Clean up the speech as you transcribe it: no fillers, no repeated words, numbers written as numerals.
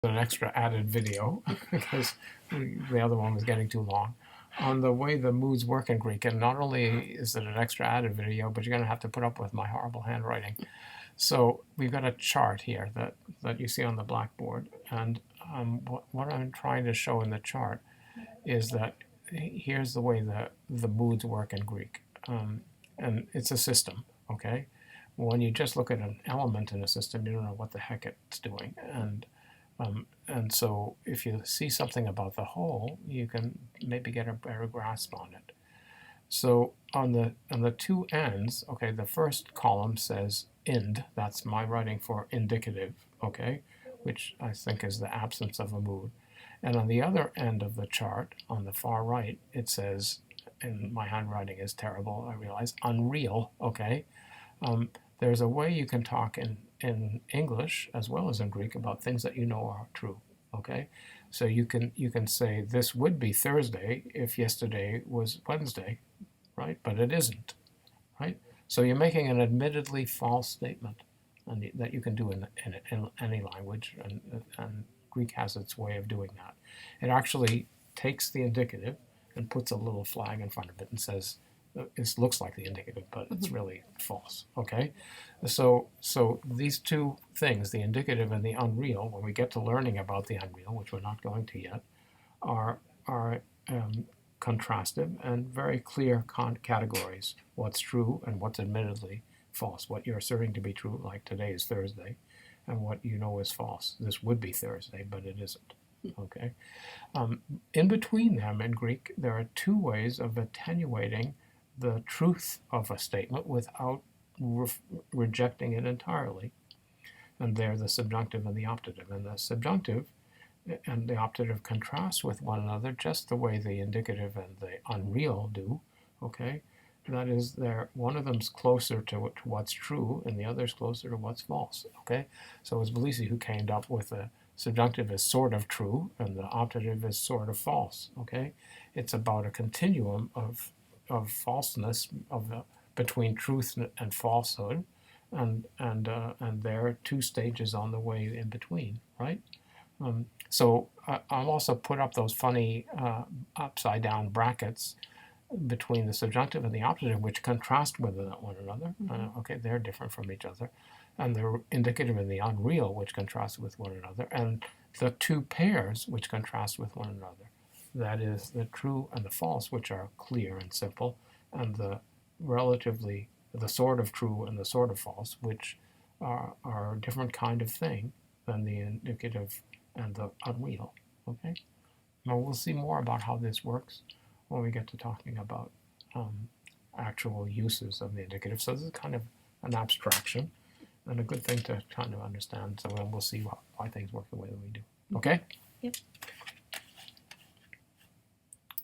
an extra added video because the other one was getting too long on the way the moods work in Greek. And not only is it an extra added video, but you're going to have to put up with my horrible handwriting. So we've got a chart here that you see on the blackboard. And what I'm trying to show in the chart is that here's the way the moods work in Greek. And it's a system, okay? When you just look at an element in a system, you don't know what the heck it's doing. And so if you see something about the whole, you can maybe get a better grasp on it. So on the two ends, okay, the first column says ind, that's my writing for indicative, okay, which I think is the absence of a mood. And on the other end of the chart, on the far right, it says, and my handwriting is terrible, I realize, unreal, okay. There's a way you can talk in English as well as in Greek about things that you know are true, okay? So you can say this would be Thursday if yesterday was Wednesday, right? But it isn't, right? So you're making an admittedly false statement that you can do in any language, and Greek has its way of doing that. It actually takes the indicative and puts a little flag in front of it and says, it looks like the indicative, but it's really false, okay? So these two things, the indicative and the unreal, when we get to learning about the unreal, which we're not going to yet, are contrastive and very clear categories. What's true and what's admittedly false. What you're asserting to be true, like today is Thursday, and what you know is false. This would be Thursday, but it isn't, okay? In between them in Greek, there are two ways of attenuating the truth of a statement without rejecting it entirely. And they're the subjunctive and the optative. And the subjunctive and the optative contrast with one another just the way the indicative and the unreal do, okay? That is, one of them's closer to what's true and the other's closer to what's false, okay? So it was Belisi who came up with the subjunctive is sort of true and the optative is sort of false, okay? It's about a continuum of falseness between truth and falsehood, and there are two stages on the way in between, right? So I'll also put up those funny upside down brackets between the subjunctive and the optative, which contrast with one another. Okay, they're different from each other, and the indicative and the unreal, which contrast with one another, and the two pairs which contrast with one another. That is the true and the false, which are clear and simple, and the sort of true and the sort of false, which are a different kind of thing than the indicative and the unreal, okay? Now we'll see more about how this works when we get to talking about actual uses of the indicative. So this is kind of an abstraction and a good thing to kind of understand. So then we'll see why things work the way that we do. Okay? Yep.